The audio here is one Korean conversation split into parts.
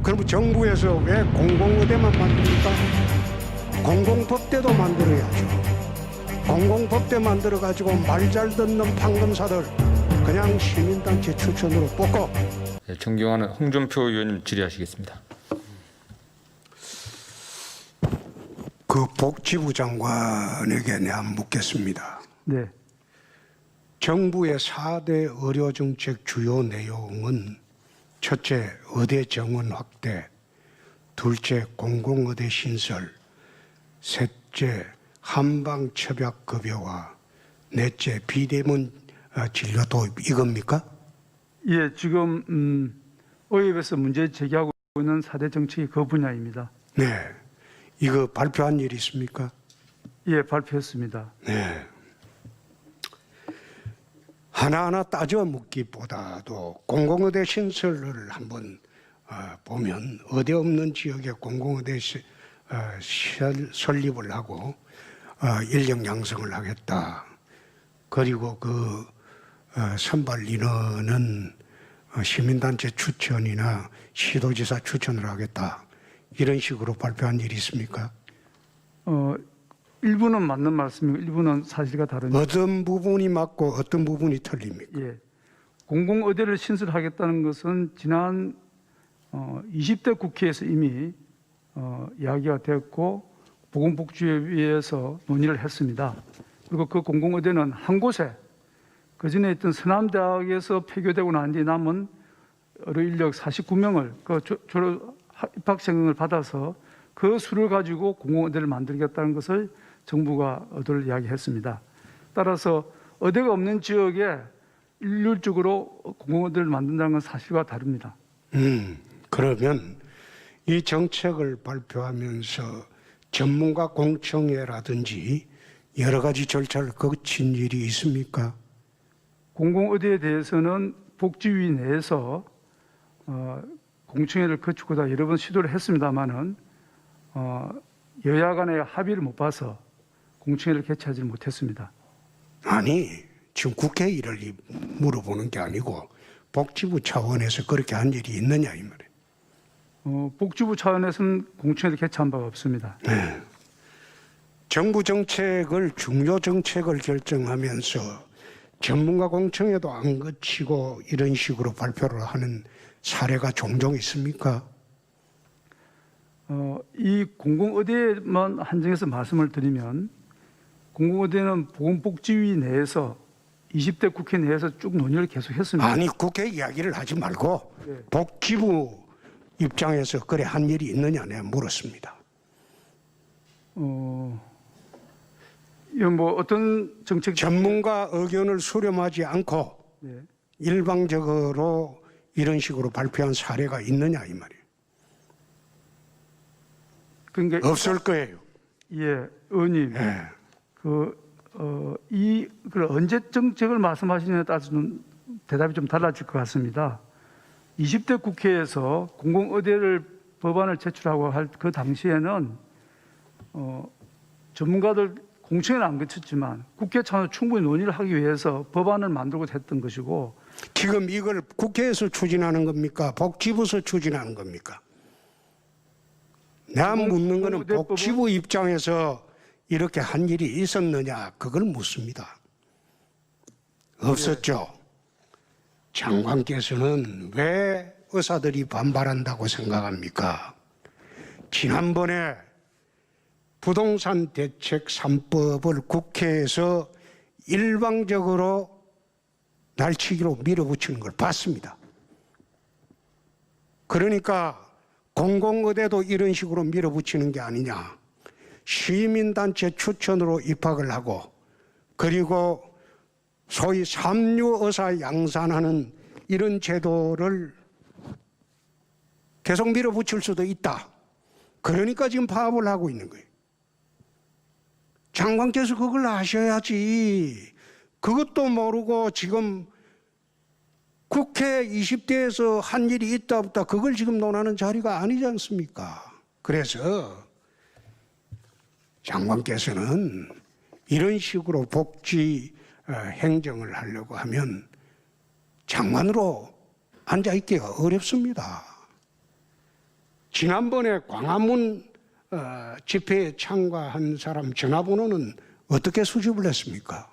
그럼 정부에서 왜 공공의대만 만듭니까? 공공법대도 만들어야죠. 공공법대 만들어가지고 말 잘 듣는 판검사들 그냥 시민단체 추천으로 뽑고. 네, 존경하는 홍준표 의원님 질의하시겠습니다. 그 복지부 장관에게 내가 묻겠습니다. 네. 정부의 4대 의료정책 주요 내용은 첫째, 의대 정원 확대, 둘째, 공공의대 신설, 셋째, 한방첩약급여와 넷째, 비대면 진료 도입, 이겁니까? 예, 지금 의협에서 문제 제기하고 있는 4대 정책이 그 분야입니다. 네. 이거 발표한 일 있습니까? 예, 발표했습니다. 네. 하나하나 따져 묻기보다도 공공의대 신설을 한번 보면 의대 없는 지역에 공공의대 설립을 하고 인력 양성을 하겠다. 그리고 그 선발 인원은 시민단체 추천이나 시도지사 추천을 하겠다. 이런 식으로 발표한 일이 있습니까? 일부는 맞는 말씀이고 일부는 사실과 다릅니다. 어떤 부분이 맞고 어떤 부분이 틀립니까? 예, 공공의대를 신설하겠다는 것은 지난 20대 국회에서 이미 이야기가 됐고 보건복지위에서 논의를 했습니다. 그리고 그 공공의대는 한 곳에 그전에 있던 서남대학에서 폐교되고 난 뒤 남은 의료 인력 49명을 그 졸업 입학생을 받아서 그 수를 가지고 공공의대를 만들겠다는 것을 정부가 의도를 이야기했습니다. 따라서 의대가 없는 지역에 일률적으로 공공의대를 만든다는 건 사실과 다릅니다. 그러면 이 정책을 발표하면서 전문가 공청회라든지 여러 가지 절차를 거친 일이 있습니까? 공공의대에 대해서는 복지위 내에서 공청회를 거치고 다 여러 번 시도를 했습니다마는 여야 간의 합의를 못 봐서 공청회를 개최하지 못했습니다. 아니, 지금 국회 일을 물어보는 게 아니고 복지부 차원에서 그렇게 한 일이 있느냐 이 말이에요. 복지부 차원에서는 공청회를 개최한 바가 없습니다. 네. 정부 정책을 중요 정책을 결정하면서 전문가 공청회도 안 거치고 이런 식으로 발표를 하는 사례가 종종 있습니까? 이 공공의대만 한정해서 말씀을 드리면 공공의대는 보건복지위 내에서 20대 국회 내에서 쭉 논의를 계속했습니다. 아니, 국회 이야기를 하지 말고 네. 복지부 입장에서 그래 한 일이 있느냐 내가 물었습니다. 이건 뭐 어떤 정책 전문가 의견을 수렴하지 않고 네. 일방적으로 이런 식으로 발표한 사례가 있느냐 이 말이에요. 그러니까 없을 거예요. 예, 의원님. 예. 이 언제 정책을 말씀하시느냐에 따라서는 대답이 좀 달라질 것 같습니다. 20대 국회에서 공공의대를 법안을 제출하고 할 그 당시에는 전문가들 공청회는 안 거쳤지만 국회 차원에서 충분히 논의를 하기 위해서 법안을 만들고 했던 것이고 지금 이걸 국회에서 추진하는 겁니까? 복지부에서 추진하는 겁니까? 내가 묻는 거는 복지부 입장에서 이렇게 한 일이 있었느냐 그걸 묻습니다. 없었죠. 장관께서는 왜 의사들이 반발한다고 생각합니까? 지난번에 부동산 대책 3법을 국회에서 일방적으로 날치기로 밀어붙이는 걸 봤습니다. 그러니까 공공의대도 이런 식으로 밀어붙이는 게 아니냐. 시민단체 추천으로 입학을 하고 그리고 소위 삼류의사 양산하는 이런 제도를 계속 밀어붙일 수도 있다. 그러니까 지금 파업을 하고 있는 거예요. 장관께서 그걸 아셔야지. 그것도 모르고 지금 국회 20대에서 한 일이 있다 없다 그걸 지금 논하는 자리가 아니지 않습니까? 그래서 장관께서는 이런 식으로 복지 행정을 하려고 하면 장관으로 앉아있기가 어렵습니다. 지난번에 광화문 집회에 참가한 사람 전화번호는 어떻게 수집을 했습니까?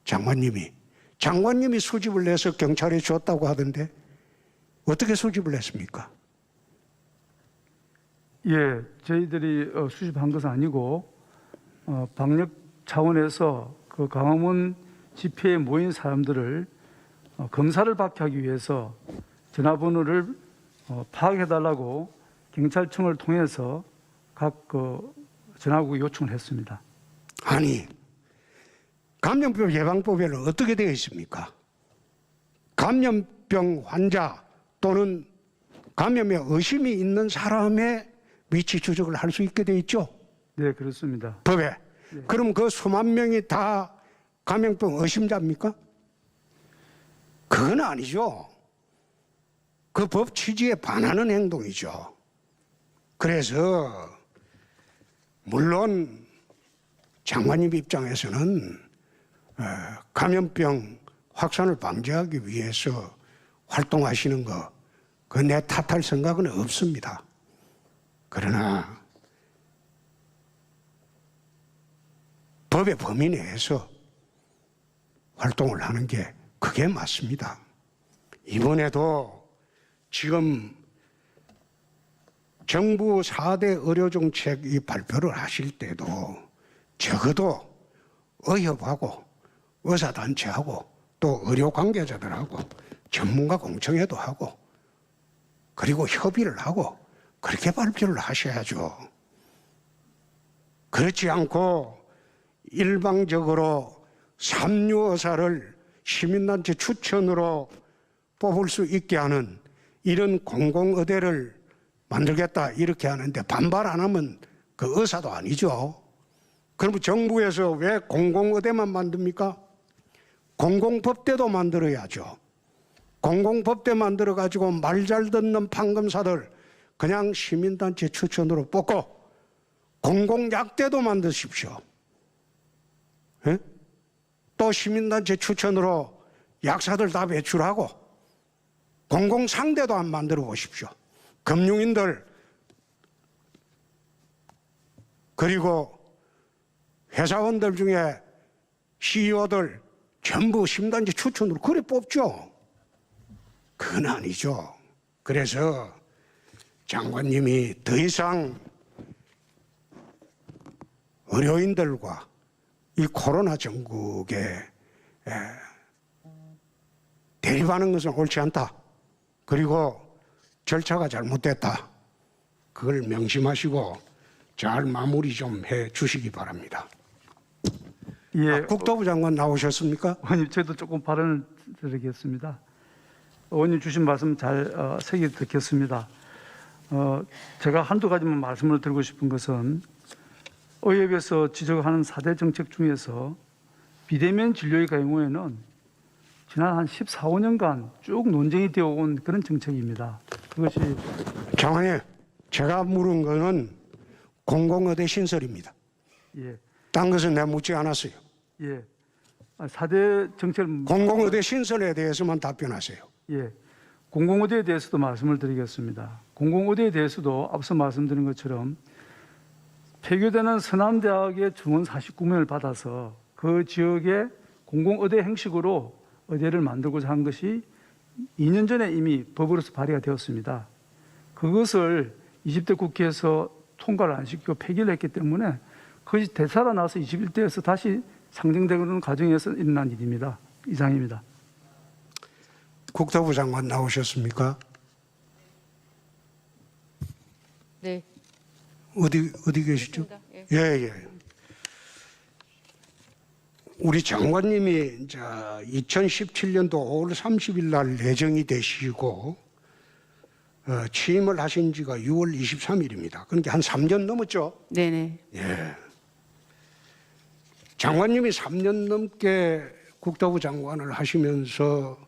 장관님이 수집을 해서 경찰에 줬다고 하던데 어떻게 수집을 했습니까? 예, 저희들이 수집한 것은 아니고 방역 차원에서 그 광화문 집회에 모인 사람들을 검사를 받게 하기 위해서 전화번호를 파악해달라고 경찰청을 통해서 각 전화국에 요청을 했습니다. 아니, 감염병 예방법에는 어떻게 되어 있습니까? 감염병 환자 또는 감염에 의심이 있는 사람의 위치 추적을 할 수 있게 되어 있죠? 네, 그렇습니다. 법에. 그럼 그 수만 명이 다 감염병 의심자입니까? 그건 아니죠. 그 법 취지에 반하는 행동이죠. 그래서 물론 장관님 입장에서는 감염병 확산을 방지하기 위해서 활동하시는 거, 그 내 탓할 생각은 없습니다. 그러나 법의 범위 내에서 활동을 하는 게 그게 맞습니다. 이번에도 지금 정부 4대 의료정책 이 발표를 하실 때도 적어도 의협하고 의사단체하고 또 의료 관계자들하고 전문가 공청회도 하고 그리고 협의를 하고 그렇게 발표를 하셔야죠. 그렇지 않고 일방적으로 삼류의사를 시민단체 추천으로 뽑을 수 있게 하는 이런 공공의대를 만들겠다 이렇게 하는데 반발 안 하면 그 의사도 아니죠. 그럼 정부에서 왜 공공의대만 만듭니까? 공공법대도 만들어야죠. 공공법대 만들어가지고 말 잘 듣는 판검사들 그냥 시민단체 추천으로 뽑고 공공약대도 만드십시오. 에? 또 시민단체 추천으로 약사들 다 배출하고 공공상대도 안 만들어 보십시오. 금융인들 그리고 회사원들 중에 CEO들 전부 시민단체 추천으로 그래 뽑죠. 그건 아니죠. 그래서 장관님이 더 이상 의료인들과 이 코로나 전국에 대립하는 것은 옳지 않다. 그리고 절차가 잘못됐다. 그걸 명심하시고 잘 마무리 좀 해 주시기 바랍니다. 예, 국토부 장관 나오셨습니까? 의원님, 저도 조금 발언을 드리겠습니다. 의원님 주신 말씀 잘 새겨 듣겠습니다. 제가 한두 가지만 말씀을 드리고 싶은 것은 의협에서 지적하는 4대 정책 중에서 비대면 진료의 경우에는 지난 한 14, 15년간 쭉 논쟁이 되어 온 그런 정책입니다. 그것이 장관님, 제가 물은 거는 공공의대 신설입니다. 예, 딴 것은 내가 묻지 않았어요. 예, 4대 정책을 공공의대 신설에 대해서만 답변하세요. 예, 공공의대에 대해서도 말씀을 드리겠습니다. 공공의대에 대해서도 앞서 말씀드린 것처럼 폐교되는 서남대학의 정원 49명을 받아서 그 지역에 공공의대 형식으로 의대를 만들고자 한 것이 2년 전에 이미 법으로서 발의가 되었습니다. 그것을 20대 국회에서 통과를 안 시키고 폐기를 했기 때문에 그것이 되살아나서 21대에서 다시 상정되는 과정에서 일어난 일입니다. 이상입니다. 국토부 장관 나오셨습니까? 네. 어디 계시죠? 예. 예. 우리 장관님이 이제 2017년도 5월 30일 날 예정이 되시고 취임을 하신 지가 6월 23일입니다. 그러니까 한 3년 넘었죠? 네네. 예. 장관님이 3년 넘게 국토부 장관을 하시면서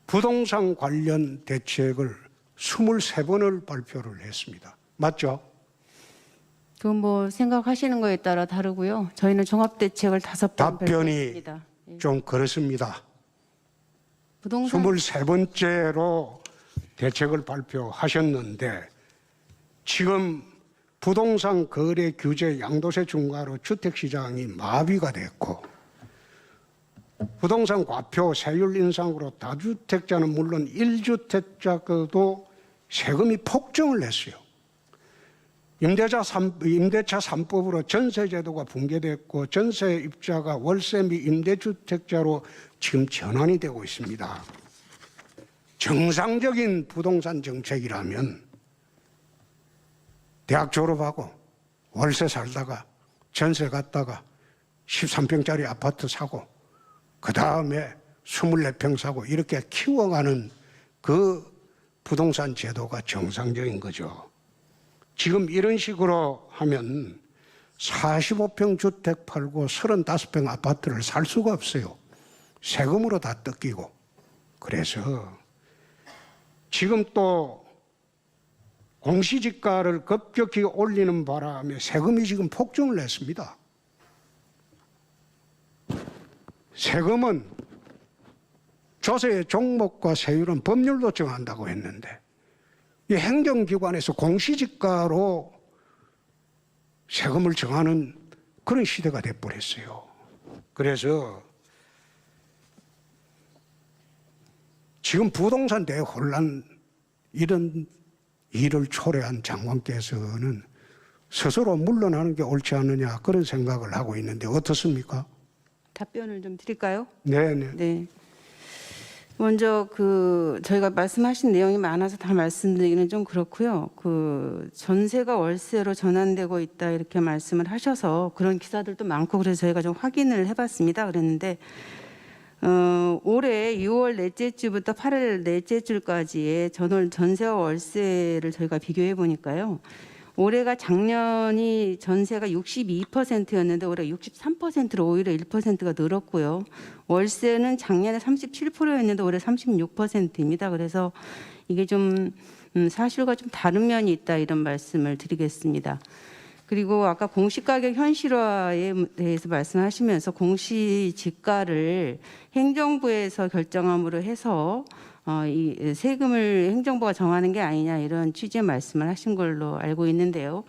부동산 관련 대책을 23번을 발표를 했습니다. 맞죠? 그건 뭐 생각하시는 거에 따라 다르고요. 저희는 종합대책을 5번 답변이 발표했습니다. 예. 좀 그렇습니다. 부동산 23번째로 대책을 발표하셨는데 지금 부동산 거래 규제 양도세 중과로 주택시장이 마비가 됐고 부동산 과표 세율 인상으로 다주택자는 물론 1주택자도 세금이 폭증을 했어요. 임대차 3법으로 전세제도가 붕괴됐고 전세입자가 월세 및 임대주택자로 지금 전환이 되고 있습니다. 정상적인 부동산 정책이라면 대학 졸업하고 월세 살다가 전세 갔다가 13평짜리 아파트 사고 그 다음에 24평 사고 이렇게 키워가는 그 부동산 제도가 정상적인 거죠. 지금 이런 식으로 하면 45평 주택 팔고 35평 아파트를 살 수가 없어요. 세금으로 다 뜯기고. 그래서 지금 또 공시지가를 급격히 올리는 바람에 세금이 지금 폭증을 했습니다. 세금은 조세의 종목과 세율은 법률로 정한다고 했는데 이 행정기관에서 공시지가로 세금을 정하는 그런 시대가 돼버렸어요. 그래서 지금 부동산 대혼란 이런 일을 초래한 장관께서는 스스로 물러나는 게 옳지 않느냐 그런 생각을 하고 있는데 어떻습니까? 답변을 좀 드릴까요? 네네. 네. 먼저 저희가 말씀하신 내용이 많아서 다 말씀드리기는 좀 그렇고요. 전세가 월세로 전환되고 있다 이렇게 말씀을 하셔서 그런 기사들도 많고 그래서 저희가 좀 확인을 해봤습니다. 그랬는데 올해 6월 넷째 주부터 8월 넷째 주까지의 전세와 월세를 저희가 비교해 보니까요. 올해가 작년이 전세가 62%였는데 올해 63%로 오히려 1%가 늘었고요. 월세는 작년에 37%였는데 올해 36%입니다. 그래서 이게 좀 사실과 좀 다른 면이 있다 이런 말씀을 드리겠습니다. 그리고 아까 공시가격 현실화에 대해서 말씀하시면서 공시지가를 행정부에서 결정함으로 해서 이 세금을 행정부가 정하는 게 아니냐 이런 취지의 말씀을 하신 걸로 알고 있는데요.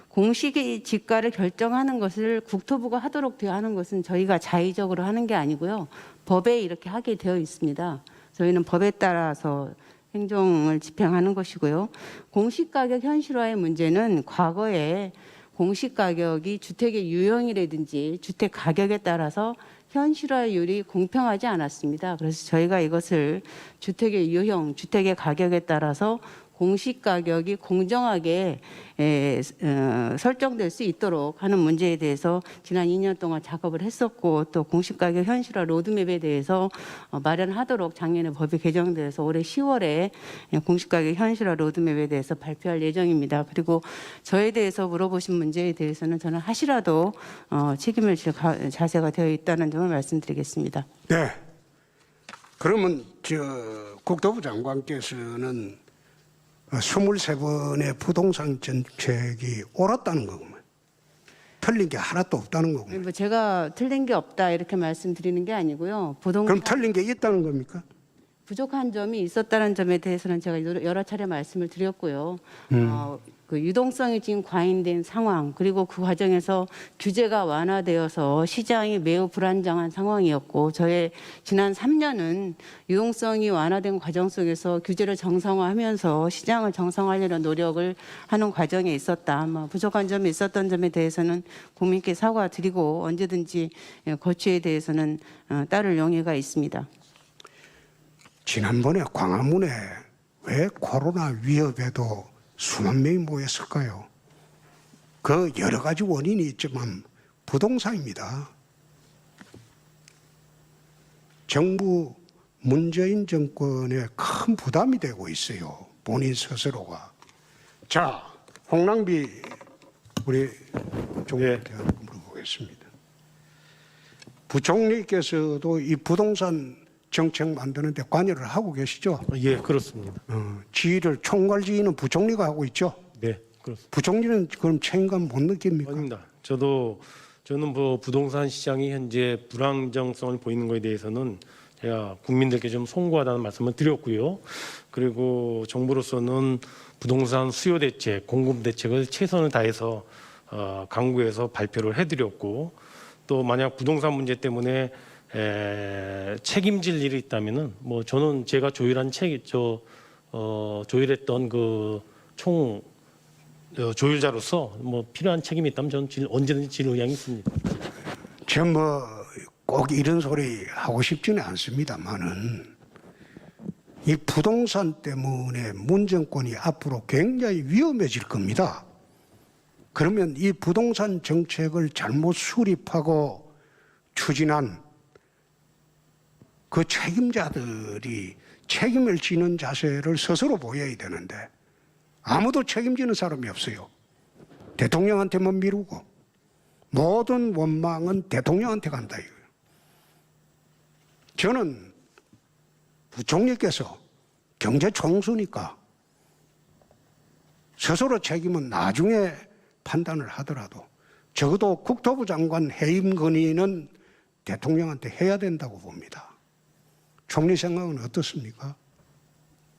공시지가를 결정하는 것을 국토부가 하도록 되어 하는 것은 저희가 자의적으로 하는 게 아니고요. 법에 이렇게 하게 되어 있습니다. 저희는 법에 따라서 행정을 집행하는 것이고요. 공시가격 현실화의 문제는 과거에 공시가격이 주택의 유형이라든지 주택 가격에 따라서 현실화율이 공평하지 않았습니다. 그래서 저희가 이것을 주택의 유형, 주택의 가격에 따라서 공시가격이 공정하게 설정될 수 있도록 하는 문제에 대해서 지난 2년 동안 작업을 했었고 또 공시가격 현실화 로드맵에 대해서 마련하도록 작년에 법이 개정돼서 올해 10월에 공시가격 현실화 로드맵에 대해서 발표할 예정입니다. 그리고 저에 대해서 물어보신 문제에 대해서는 저는 하시라도 책임을 질 자세가 되어 있다는 점을 말씀드리겠습니다. 네. 그러면 국토부 장관께서는 23번의 부동산 정책이 옳았다는 거구만. 틀린 게 하나도 없다는 거구만. 뭐 제가 틀린 게 없다 이렇게 말씀드리는 게 아니고요. 그럼 틀린 게 있다는 겁니까? 부족한 점이 있었다는 점에 대해서는 제가 여러 차례 말씀을 드렸고요. 유동성이 지금 과잉된 상황 그리고 그 과정에서 규제가 완화되어서 시장이 매우 불안정한 상황이었고 저의 지난 3년은 유동성이 완화된 과정 속에서 규제를 정상화하면서 시장을 정상화하려는 노력을 하는 과정에 있었다. 부족한 점이 있었던 점에 대해서는 국민께 사과드리고 언제든지 거취에 대해서는 따를 용의가 있습니다. 지난번에 광화문에 왜 코로나 위협에도 수만 명이 모였을까요? 그 여러 가지 원인이 있지만 부동산입니다. 정부 문재인 정권에 큰 부담이 되고 있어요. 본인 스스로가. 자, 홍남비 우리 부총리한테 물어보겠습니다. 부총리께서도 이 부동산 정책 만드는데 관여를 하고 계시죠? 예, 그렇습니다. 지휘를 총괄 지휘는 부총리가 하고 있죠? 네, 그렇습니다. 부총리는 그럼 책임감 못 느낍니까? 아닙니다. 저는 부동산 시장이 현재 불안정성을 보이는 것에 대해서는 제가 국민들께 좀 송구하다는 말씀을 드렸고요. 그리고 정부로서는 부동산 수요 대책, 공급 대책을 최선을 다해서 강구해서 발표를 해드렸고 또 만약 부동산 문제 때문에 책임질 일이 있다면은 뭐 저는 제가 조율했던 그 총 조율자로서 뭐 필요한 책임이 있다면 저는 언제든지 질 의향이 있습니다. 저 뭐 꼭 이런 소리 하고 싶지는 않습니다만은 이 부동산 때문에 문정권이 앞으로 굉장히 위험해질 겁니다. 그러면 이 부동산 정책을 잘못 수립하고 추진한 그 책임자들이 책임을 지는 자세를 스스로 보여야 되는데 아무도 책임지는 사람이 없어요. 대통령한테만 미루고 모든 원망은 대통령한테 간다 이거예요. 저는 부총리께서 경제 총수니까 스스로 책임은 나중에 판단을 하더라도 적어도 국토부 장관 해임 건의는 대통령한테 해야 된다고 봅니다. 총리 생각은 어떻습니까?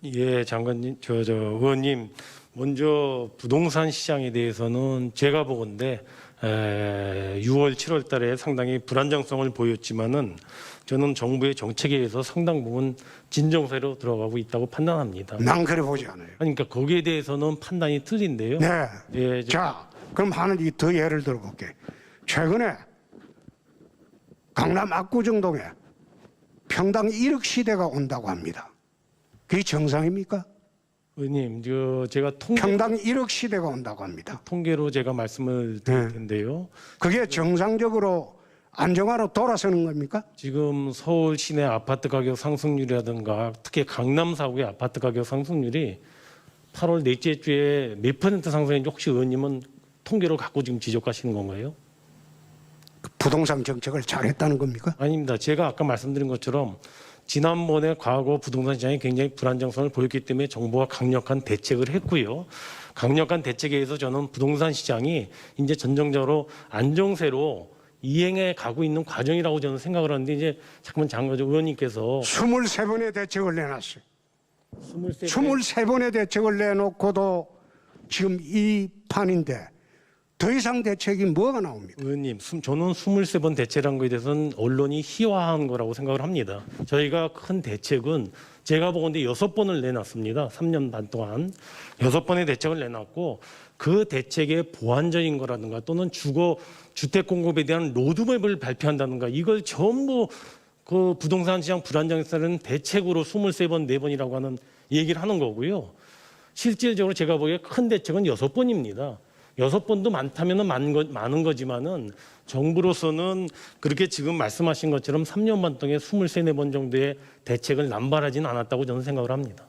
예, 장관님, 의원님, 먼저 부동산 시장에 대해서는 제가 보건대 6월, 7월 달에 상당히 불안정성을 보였지만은 저는 정부의 정책에 의해서 상당 부분 진정세로 들어가고 있다고 판단합니다. 난 그래 보지 않아요. 그러니까 거기에 대해서는 판단이 틀린데요. 네. 예, 자, 그럼 하나 더 예를 들어볼게. 최근에 강남 압구정동에 평당 1억 시대가 온다고 합니다. 그게 정상입니까? 의원님, 제가 평당 1억 시대가 온다고 합니다. 통계로 제가 말씀을 드릴 텐데요. 그게 정상적으로 안정화로 돌아서는 겁니까? 지금 서울 시내 아파트 가격 상승률이라든가 특히 강남 4구의 아파트 가격 상승률이 8월 넷째 주에 몇 퍼센트 상승했는지 혹시 의원님은 통계로 갖고 지금 지적하시는 건가요? 부동산 정책을 잘했다는 겁니까? 아닙니다. 제가 아까 말씀드린 것처럼 지난번에 과거 부동산 시장이 굉장히 불안정성을 보였기 때문에 정부가 강력한 대책을 했고요. 강력한 대책에 의해서 저는 부동산 시장이 이제 전정적으로 안정세로 이행해 가고 있는 과정이라고 저는 생각을 하는데 이제 잠깐만 장관 의원님께서 23번의 대책을 내놨어요. 23번 23번의 대책을 내놓고도 지금 이 판인데 더 이상 대책이 뭐가 나옵니까? 의원님, 저는 23번 대책이라는 거에 대해서는 언론이 희화한 거라고 생각을 합니다. 저희가 큰 대책은 제가 보건대 6번을 내놨습니다. 3년 반 동안 6번의 대책을 내놨고 그 대책의 보완적인 거라든가 또는 주택 공급에 대한 로드맵을 발표한다든가 이걸 전부 그 부동산 시장 불안정성을 대책으로 23번, 4번이라고 하는 얘기를 하는 거고요. 실질적으로 제가 보기에 큰 대책은 6번입니다. 6번도 많다면 많은 거지만은 정부로서는 그렇게 지금 말씀하신 것처럼 3년 반 동안 23, 4번 정도의 대책을 남발하지는 않았다고 저는 생각을 합니다.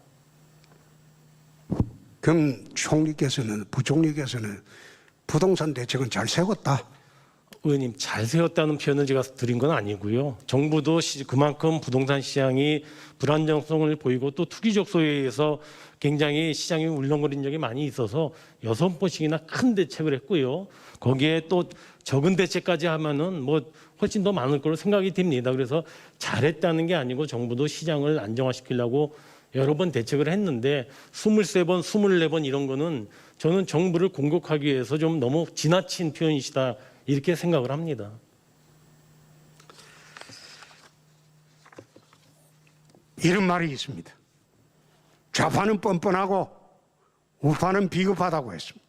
그럼 총리께서는 부총리께서는 부동산 대책은 잘 세웠다. 의원님, 잘 세웠다는 표현을 제가 드린 건 아니고요. 정부도 그만큼 부동산 시장이 불안정성을 보이고 또 투기적 소요에 의해서 굉장히 시장이 울렁거린 적이 많이 있어서 6번씩이나 큰 대책을 했고요. 거기에 또 적은 대책까지 하면은 뭐 훨씬 더 많을 거로 생각이 됩니다. 그래서 잘했다는 게 아니고 정부도 시장을 안정화시키려고 여러 번 대책을 했는데 23번, 24번 이런 거는 저는 정부를 공격하기 위해서 좀 너무 지나친 표현이시다 이렇게 생각을 합니다. 이런 말이 있습니다. 좌파는 뻔뻔하고 우파는 비겁하다고 했습니다.